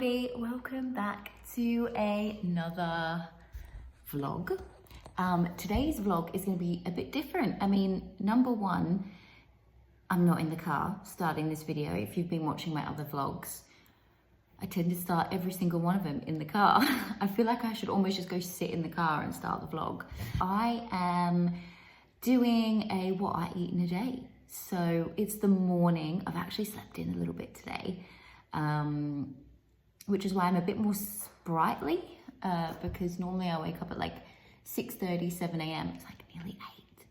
everybody, welcome back to another vlog. Today's vlog is going to be a bit different. I mean, number one, I'm not in the car starting this video. If you've been watching my other vlogs, I tend to start every single one of them in the car. I feel like I should almost just go sit in the car and start the vlog. I am doing a what I eat in a day. So it's the morning. I've actually slept in a little bit today, which is why I'm a bit more sprightly, because normally I wake up at like 6:30, 7 a.m. It's like nearly 8.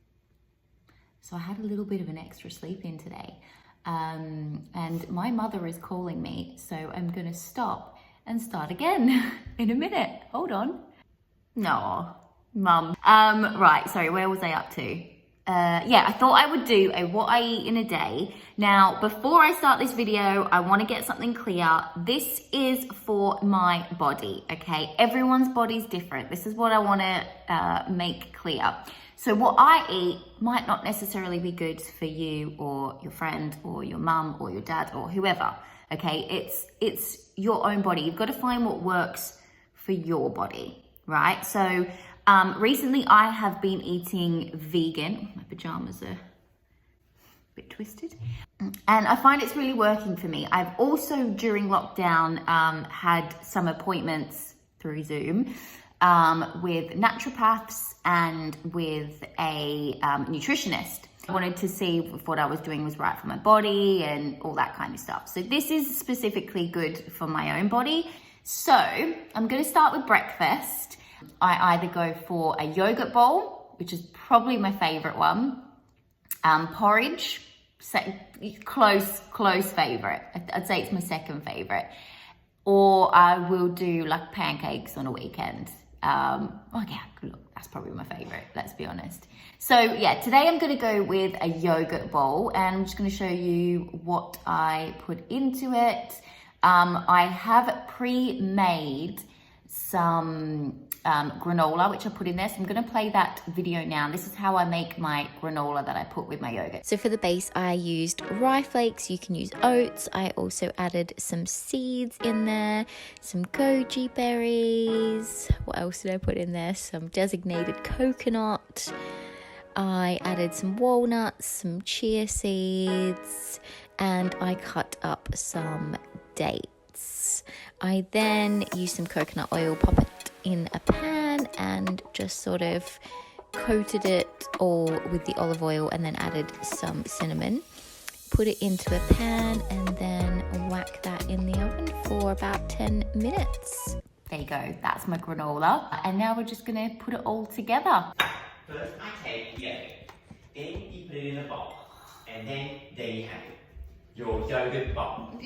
So I had a little bit of an extra sleep in today. And my mother is calling me, so I'm gonna stop and start again in a minute. Hold on. No, mum. Right, sorry, where was I up to? Yeah, I thought I would do a what I eat in a day. Now, before I start this video, I want to get something clear. This is for my body, okay? Everyone's body's different. This is what I want to make clear. So what I eat might not necessarily be good for you or your friend or your mum or your dad or whoever, okay? It's your own body. You've got to find what works for your body, right? So recently I have been eating vegan. My pajamas are a bit twisted. And I find it's really working for me. I've also, during lockdown, had some appointments through Zoom with naturopaths and with a nutritionist. I wanted to see if what I was doing was right for my body and all that kind of stuff. So this is specifically good for my own body. So I'm going to start with breakfast. I either go for a yogurt bowl, which is probably my favorite one, porridge, close favorite. I'd say it's my second favorite. Or I will do like pancakes on a weekend. Okay, look, that's probably my favorite, let's be honest. So yeah, today I'm going to go with a yogurt bowl, and I'm just going to show you what I put into it. I have pre-made some granola, which I put in there. So I'm going to play that video now. This is how I make my granola that I put with my yogurt. So for the base, I used rye flakes. You can use oats. I also added some seeds in there, some goji berries. What else did I put in there? Some designated coconut. I added some walnuts, some chia seeds, and I cut up some dates. I then used some coconut oil, pop it in a pan and just sort of coated it all with the olive oil, and then added some cinnamon. Put it into a pan and then whack that in the oven for about 10 minutes. There you go, that's my granola. And now we're just gonna put it all together. First I take the yogurt, then you put it in a bowl, and then there you have it, your yogurt bowl.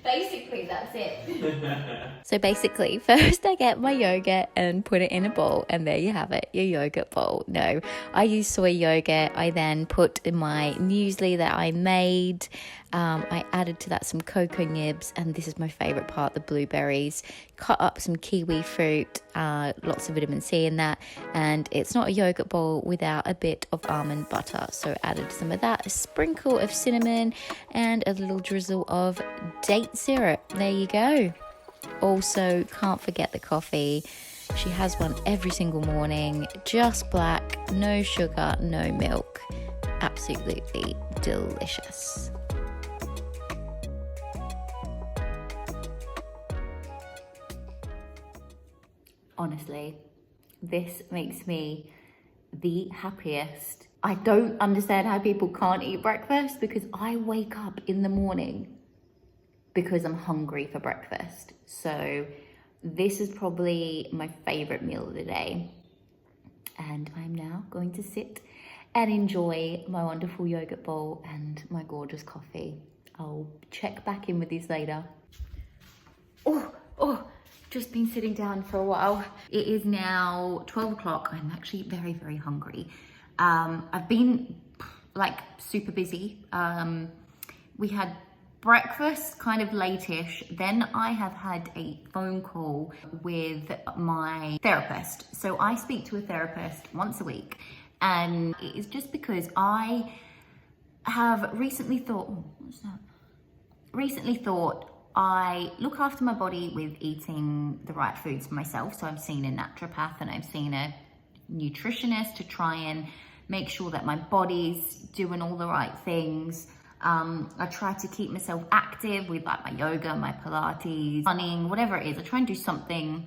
Basically, that's it. So basically, first I get my yogurt and put it in a bowl, and there you have it, your yogurt bowl. No, I use soy yogurt. I then put in my muesli that I made. I added to that some cocoa nibs, and this is my favorite part, the blueberries. Cut up some kiwi fruit, lots of vitamin C in that, and it's not a yogurt bowl without a bit of almond butter. So added some of that, a sprinkle of cinnamon, and a little drizzle of date syrup. There you go. Also, can't forget the coffee. She has one every single morning, just black, no sugar, no milk. Absolutely delicious. Honestly, this makes me the happiest. I don't understand how people can't eat breakfast, because I wake up in the morning because I'm hungry for breakfast. So this is probably my favorite meal of the day. And I'm now going to sit and enjoy my wonderful yogurt bowl and my gorgeous coffee. I'll check back in with you later. Just been sitting down for a while. It is now 12 o'clock. I'm actually very, very hungry. I've been like super busy. We had breakfast kind of late-ish. Then I have had a phone call with my therapist. So I speak to a therapist once a week. And it is just because I have recently thought, I look after my body with eating the right foods for myself. So I've seen a naturopath and I've seen a nutritionist to try and make sure that my body's doing all the right things. I try to keep myself active with like my yoga, my Pilates, running, whatever it is. I try and do something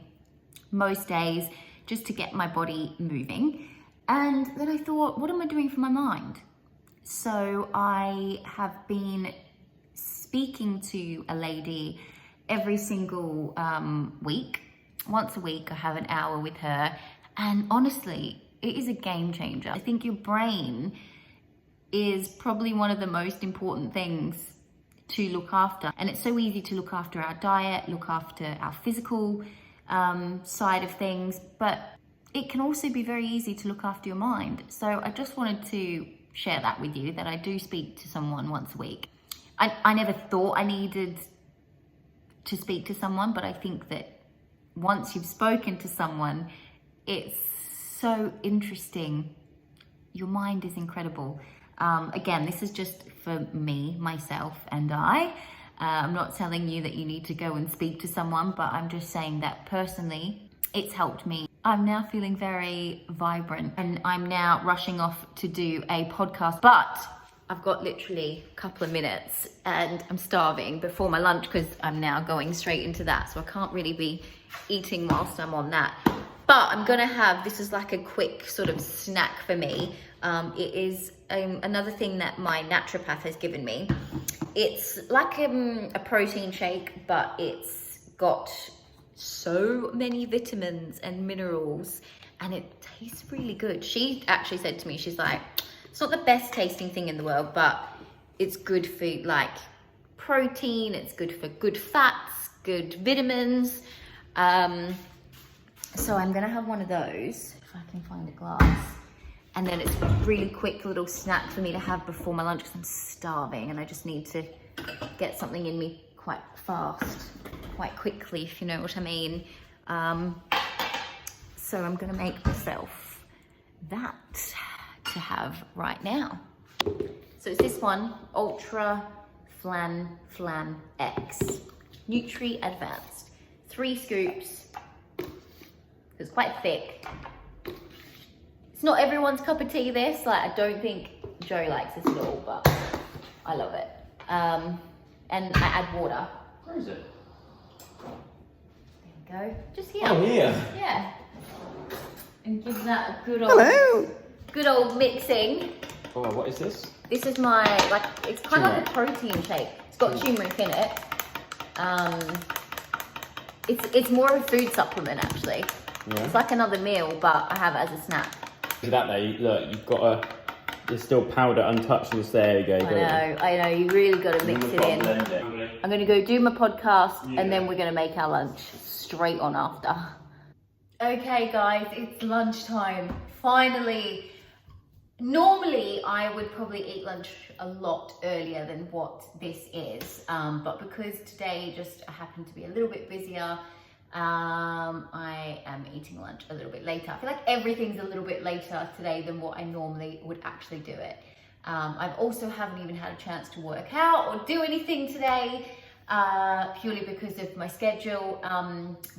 most days just to get my body moving. And then I thought, what am I doing for my mind? So I have been speaking to a lady every single week. Once a week, I have an hour with her. And honestly, it is a game changer. I think your brain is probably one of the most important things to look after. And it's so easy to look after our diet, look after our physical side of things, but it can also be very easy to look after your mind. So I just wanted to share that with you, that I do speak to someone once a week. I never thought I needed to speak to someone, but I think that once you've spoken to someone, it's so interesting. Your mind is incredible. Again, this is just for me, myself, and I. I'm not telling you that you need to go and speak to someone, but I'm just saying that personally, it's helped me. I'm now feeling very vibrant and I'm now rushing off to do a podcast, but I've got literally a couple of minutes and I'm starving before my lunch because I'm now going straight into that. So I can't really be eating whilst I'm on that. But I'm gonna have, this is like a quick sort of snack for me. It is another thing that my naturopath has given me. It's like a protein shake, but it's got so many vitamins and minerals and it tastes really good. She actually said to me, she's like, it's not the best tasting thing in the world, but it's good for like protein, it's good for good fats, good vitamins. So I'm gonna have one of those, if I can find a glass. And then it's a really quick little snack for me to have before my lunch because I'm starving and I just need to get something in me quite fast, quite quickly, if you know what I mean. So I'm gonna make myself that to have right now. So it's this one, Ultra Flan X, Nutri Advanced. 3 scoops, it's quite thick. It's not everyone's cup of tea, this. Like, I don't think Joe likes this at all, but I love it. And I add water. Where is it? There we go. Just here. Oh, here. Yeah. And give that a good old mixing. Oh, what is this? This is my, like, it's kind of like a protein shake. It's got turmeric in it. It's more of a food supplement, actually. Yeah. It's like another meal, but I have it as a snack. That though, look, you've got a, there's still powder untouched. There you go. I know, you really got to mix it in. I'm going to go do my podcast and then we're going to make our lunch straight on after. Okay guys, it's lunchtime, finally. Normally I would probably eat lunch a lot earlier than what this is, but because today just happened to be a little bit busier, I am eating lunch a little bit later. I feel like everything's a little bit later today than what I normally would actually do it. I've also haven't even had a chance to work out or do anything today, purely because of my schedule.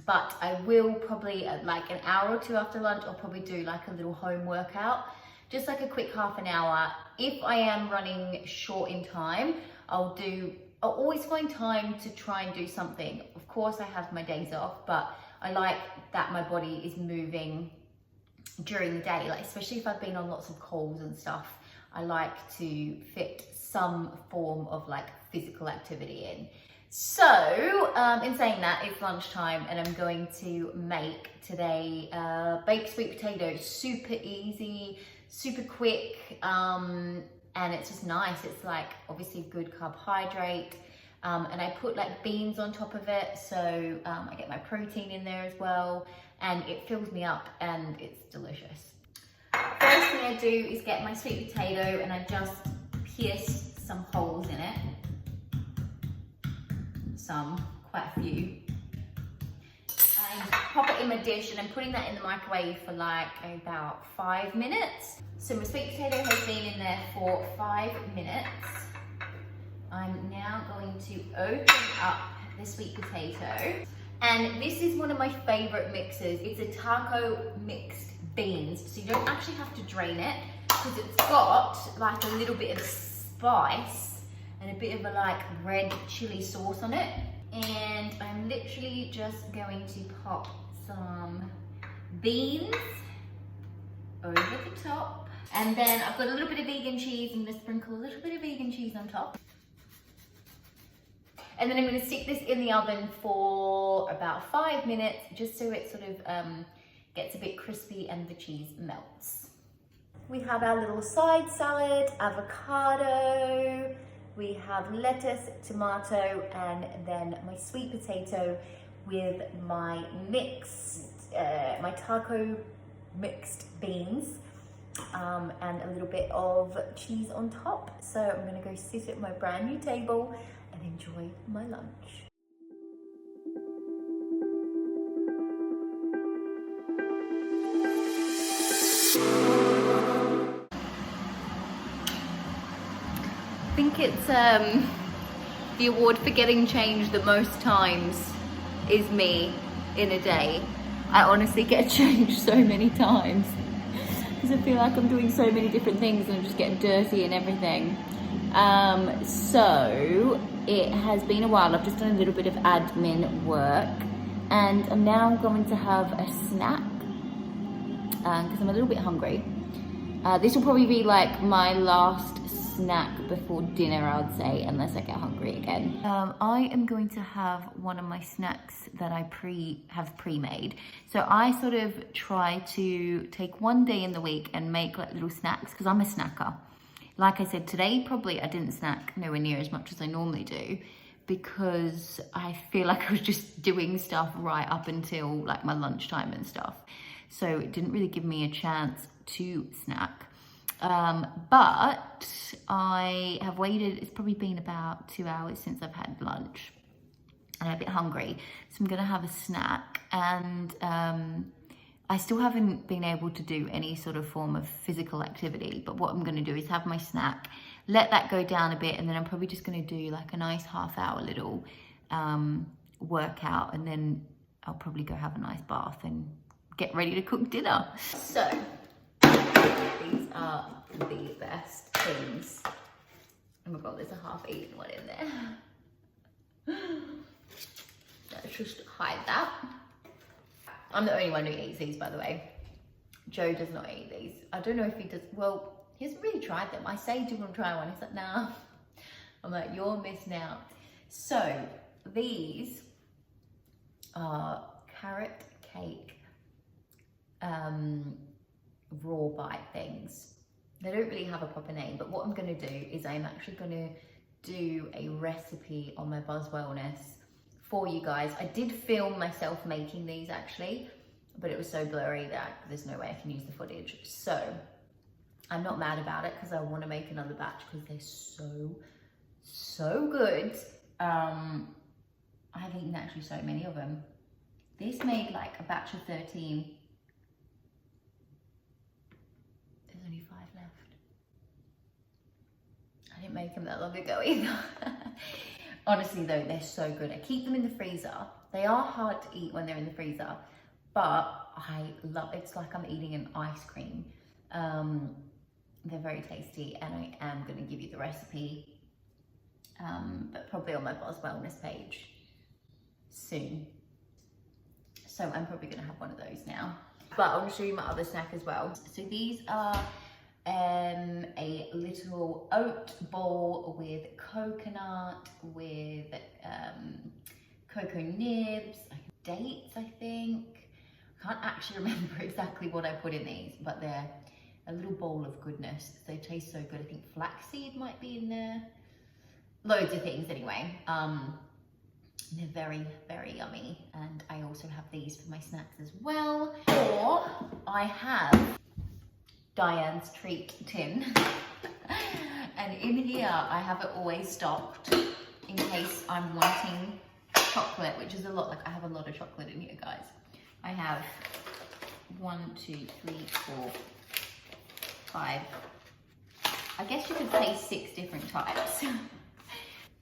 But I will probably at like an hour or two after lunch, I'll probably do like a little home workout, just like a quick half an hour. If I am running short in time, I'll always find time to try and do something. Of course I have my days off, but I like that my body is moving during the day, like especially if I've been on lots of calls and stuff. I like to fit some form of like physical activity in. So in saying that, it's lunchtime and I'm going to make today baked sweet potatoes. Super easy, super quick, and it's just nice. It's like obviously good carbohydrate, and I put like beans on top of it, so I get my protein in there as well, and it fills me up and it's delicious. First thing I do is get my sweet potato and I just pierce some holes in it. Quite a few. And pop it in my dish, and I'm putting that in the microwave for like about 5 minutes. So my sweet potato has been in there for 5 minutes. I'm now going to open up the sweet potato. And this is one of my favorite mixes. It's a taco mixed beans. So you don't actually have to drain it because it's got like a little bit of spice and a bit of a like red chili sauce on it. And I'm literally just going to pop some beans over the top. And then I've got a little bit of vegan cheese. I'm gonna sprinkle a little bit of vegan cheese on top. And then I'm gonna stick this in the oven for about 5 minutes, just so it sort of gets a bit crispy and the cheese melts. We have our little side salad, avocado, we have lettuce, tomato, and then my sweet potato with my my taco mixed beans, and a little bit of cheese on top. So I'm gonna go sit at my brand new table and enjoy my lunch. I think it's the award for getting changed the most times is me in a day. I honestly get changed so many times because I feel like I'm doing so many different things and I'm just getting dirty and everything. So it has been a while. I've just done a little bit of admin work and I'm now going to have a snack because I'm a little bit hungry. This will probably be like my last snack before dinner, I would say, unless I get hungry again. I am going to have one of my snacks that I have pre-made. So I sort of try to take one day in the week and make like little snacks because I'm a snacker. Like I said, today probably I didn't snack nowhere near as much as I normally do because I feel like I was just doing stuff right up until like my lunchtime and stuff. So it didn't really give me a chance to snack. But I have waited, it's probably been about 2 hours since I've had lunch and I'm a bit hungry. So I'm gonna have a snack and I still haven't been able to do any sort of form of physical activity, but what I'm gonna do is have my snack, let that go down a bit, and then I'm probably just gonna do like a nice half-hour little workout, and then I'll probably go have a nice bath and get ready to cook dinner. So, these are the best things. Oh my god, there's a half-eaten one in there. Let's just hide that. I'm the only one who eats these, by the way. Joe does not eat these. I don't know if he does. Well, he hasn't really tried them. I say, do you want to try one? He's like, nah. I'm like, you're missing out. So these are carrot cake raw bite things. They don't really have a proper name, but what I'm going to do is I'm actually going to do a recipe on my Buswellness for you guys. I did film myself making these actually, but it was so blurry that there's no way I can use the footage. So I'm not mad about it because I want to make another batch because they're so good. I've eaten actually so many of them. This made like a batch of 13. There's only 5 left. I didn't make them that long ago either. Honestly though, they're so good. I keep them in the freezer. They are hard to eat when they're in the freezer, but I love, it's like I'm eating an ice cream. They're very tasty and I am gonna give you the recipe, but probably on my Buswellness page soon. So I'm probably gonna have one of those now. But I want to show you my other snack as well. So these are a little oat bowl with coconut, with cocoa nibs, dates I think. I can't actually remember exactly what I put in these, but they're a little bowl of goodness. They taste so good. I think flaxseed might be in there. Loads of things anyway. They're very, very yummy. And I also have these for my snacks as well. Or I have Dianne's treat tin. And in here, I have it always stocked in case I'm wanting chocolate, which is a lot. Like I have a lot of chocolate in here, guys. I have 1, 2, 3, 4, 5. I guess you could say 6 different types.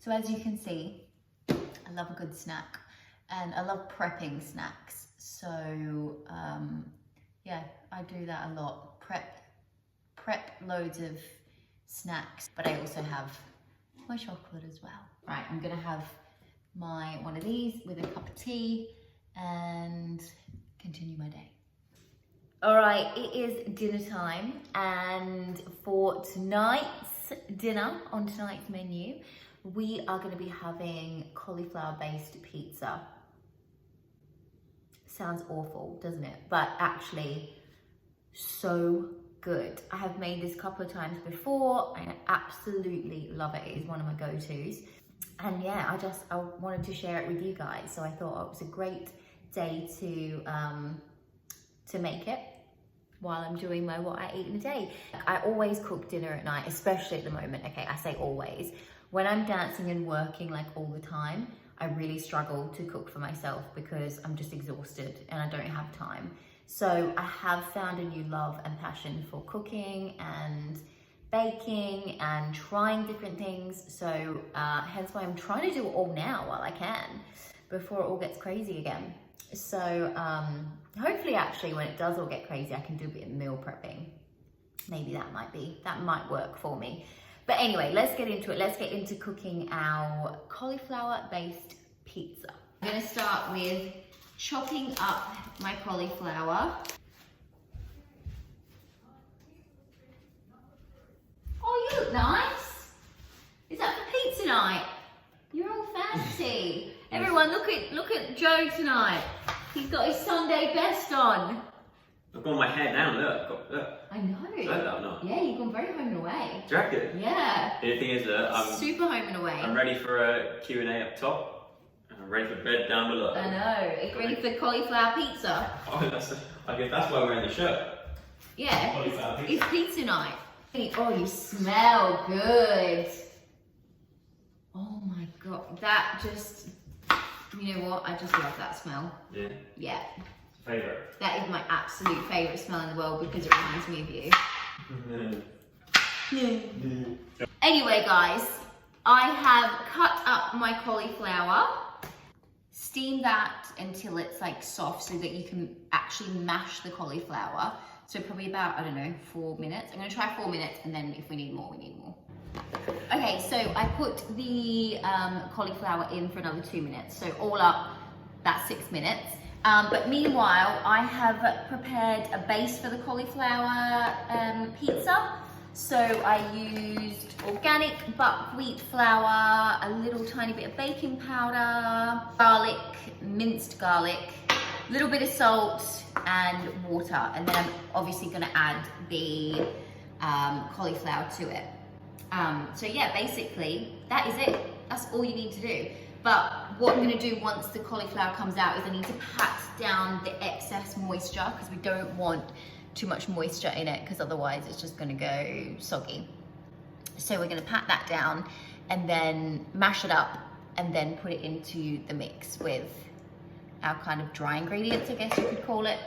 So as you can see, a love a good snack, and I love prepping snacks. So yeah, I do that a lot. Prep loads of snacks, but I also have my chocolate as well. Right, I'm gonna have one of these with a cup of tea and continue my day. All right, it is dinner time, and for tonight's dinner, on tonight's menu, we are going to be having cauliflower-based pizza. Sounds awful, doesn't it? But actually, so good. I have made this a couple of times before, and I absolutely love it. It is one of my go-tos. And yeah, I wanted to share it with you guys, so I thought it was a great day to make it while I'm doing my what I eat in a day. I always cook dinner at night, especially at the moment. Okay, I say always. When I'm dancing and working like all the time, I really struggle to cook for myself because I'm just exhausted and I don't have time. So I have found a new love and passion for cooking and baking and trying different things. So hence why I'm trying to do it all now while I can, before it all gets crazy again. So hopefully actually when it does all get crazy, I can do a bit of meal prepping. Maybe that might work for me. But anyway, let's get into it. Let's get into cooking our cauliflower-based pizza. I'm gonna start with chopping up my cauliflower. Oh, you look nice. Is that for pizza night? You're all fancy. Everyone, look at Joe tonight. He's got his Sunday best on. I've got my hair down, look. I know. Like that or not? Yeah, you've gone very home and away. Do you reckon? Yeah. The thing is that I'm super home and away. I'm ready for a Q&A up top, and I'm ready for bed down below. I know. Are you ready for cauliflower pizza? Oh, I guess that's why we're wearing the shirt. Yeah. Cauliflower pizza. It's pizza night. Oh, you smell good. Oh my god, that just, you know what? I just love that smell. Yeah. Yeah. Favourite. That is my absolute favourite smell in the world because it reminds me of you. Anyway, guys, I have cut up my cauliflower. Steam that until it's like soft so that you can actually mash the cauliflower. So probably about, I don't know, 4 minutes. I'm gonna try 4 minutes, and then if we need more, we need more. Okay, so I put the cauliflower in for another 2 minutes. So all up, that's 6 minutes. But meanwhile, I have prepared a base for the cauliflower pizza. So I used organic buckwheat flour, a little tiny bit of baking powder, garlic, minced garlic, a little bit of salt and water. And then I'm obviously gonna add the cauliflower to it. So yeah, basically that is it. That's all you need to do. But what I'm gonna do once the cauliflower comes out is I need to pat down the excess moisture because we don't want too much moisture in it because otherwise it's just gonna go soggy. So we're gonna pat that down and then mash it up and then put it into the mix with our kind of dry ingredients, I guess you could call it.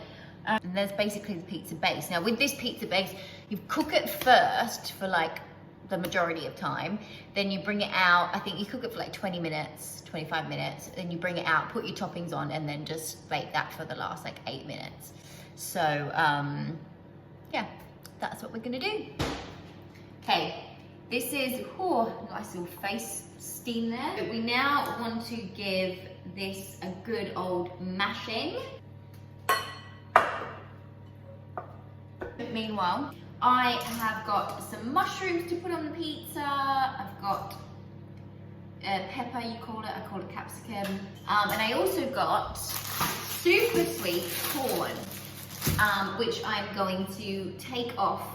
And there's basically the pizza base. Now with this pizza base, you cook it first for like the majority of time, then you bring it out. I think you cook it for like 20 minutes, 25 minutes, then you bring it out, put your toppings on, and then just bake that for the last like 8 minutes. So yeah, that's what we're gonna do. Okay, this is, nice little face steam there. We now want to give this a good old mashing. Meanwhile, I have got some mushrooms to put on the pizza. I've got pepper, you call it, I call it capsicum. And I also got super sweet corn, which I'm going to take off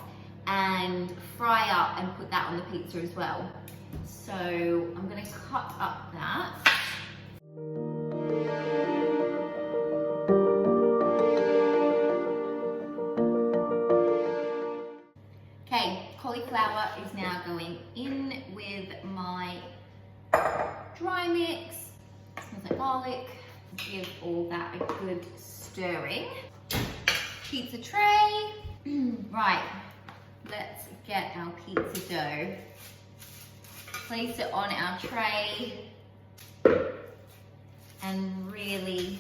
and fry up and put that on the pizza as well. So I'm gonna cut up that. Okay, cauliflower is now going in with my dry mix. It smells like garlic. Give all that a good stirring. Pizza tray. Right, let's get our pizza dough. Place it on our tray. and really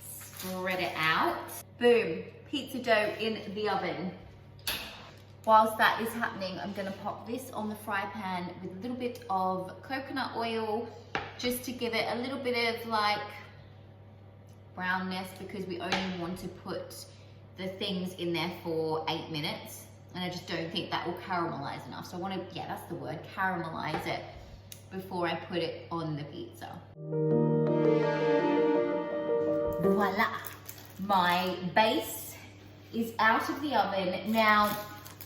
spread it out. Boom, pizza dough in the oven. Whilst that is happening, I'm gonna pop this on the fry pan with a little bit of coconut oil, just to give it a little bit of like brownness, because we only want to put the things in there for 8 minutes. And I just don't think that will caramelize enough. So I wanna, yeah, that's the word, caramelize it before I put it on the pizza. Voila, my base is out of the oven. Now,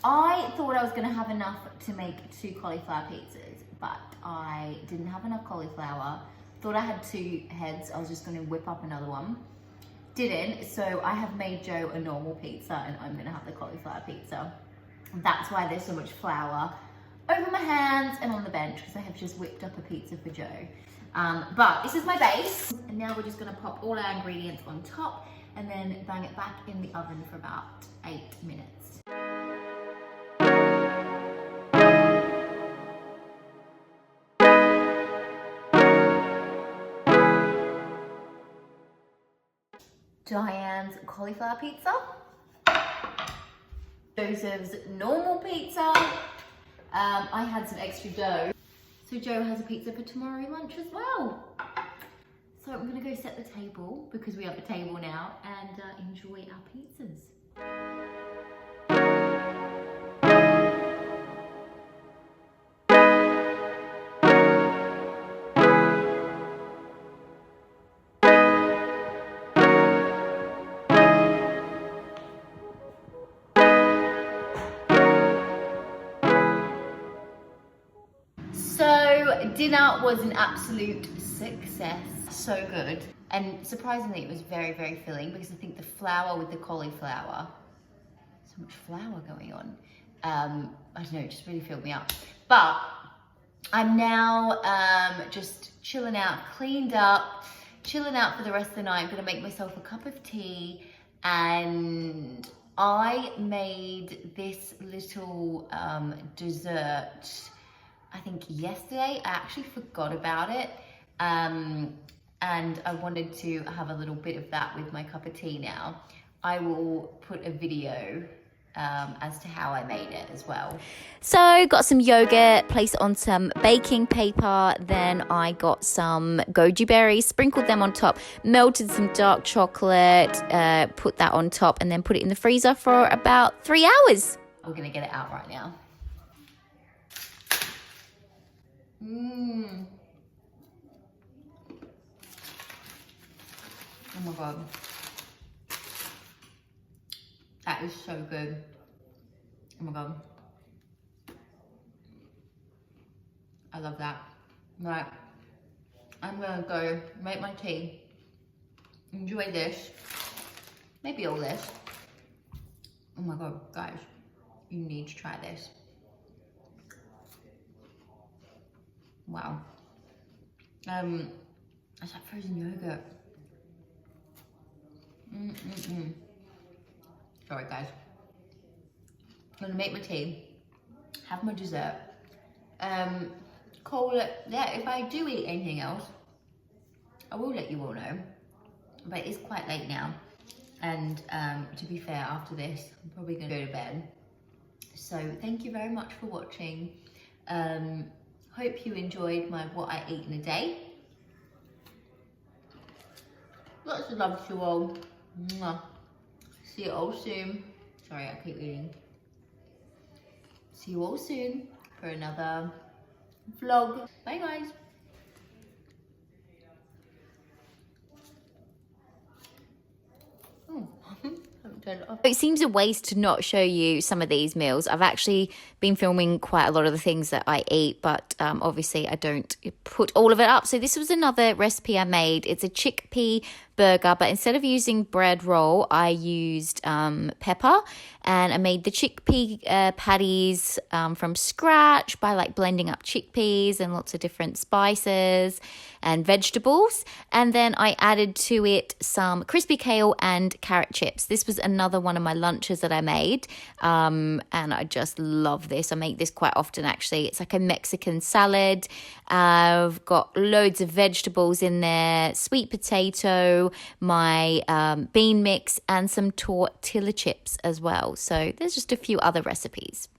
I thought I was gonna have enough to make 2 cauliflower pizzas, but I didn't have enough cauliflower. Thought I had 2 heads, I was just gonna whip up another one. Didn't, so I have made Joe a normal pizza and I'm gonna have the cauliflower pizza. That's why there's so much flour over my hands and on the bench, because I have just whipped up a pizza for Joe. But this is my base, and now we're just gonna pop all our ingredients on top and then bang it back in the oven for about 8 minutes. Dianne's cauliflower pizza, Joseph's normal pizza. I had some extra dough, so Joe has a pizza for tomorrow lunch as well. So I'm gonna go set the table, because we have a table now, and enjoy our pizzas. So dinner was an absolute success. So good. And surprisingly, it was very, very filling, because I think the flour with the cauliflower, so much flour going on. I don't know, it just really filled me up. But I'm now just chilling out, cleaned up, chilling out for the rest of the night. I'm gonna make myself a cup of tea, and I made this little dessert, I think yesterday. I actually forgot about it. And I wanted to have a little bit of that with my cup of tea now. I will put a video as to how I made it as well. So got some yogurt, placed it on some baking paper, then I got some goji berries, sprinkled them on top, melted some dark chocolate, put that on top, and then put it in the freezer for about 3 hours. We're gonna get it out right now. Oh my God. That is so good. Oh my God. I love that. Right. I'm gonna go make my tea. Enjoy this. Maybe all this. Oh my God, guys. You need to try this. Wow. It's like frozen yogurt. Sorry guys. I'm gonna make my tea, have my dessert, call it, yeah, if I do eat anything else, I will let you all know, but it's quite late now, and to be fair, after this, I'm probably gonna go to bed. So thank you very much for watching. Hope you enjoyed my what I eat in a day. Lots of love to you all. Mwah. See you all soon. Sorry, I keep eating. See you all soon for another vlog. Bye guys. It seems a waste to not show you some of these meals. I've actually been filming quite a lot of the things that I eat, but obviously I don't put all of it up. So this was another recipe I made. It's a chickpea burger, but instead of using bread roll, I used pepper, and I made the chickpea patties from scratch by like blending up chickpeas and lots of different spices and vegetables. And then I added to it some crispy kale and carrot chips. This was another one of my lunches that I made, and I just love this. I make this quite often, actually. It's like a Mexican salad. I've got loads of vegetables in there, sweet potato, my bean mix, and some tortilla chips as well. So there's just a few other recipes.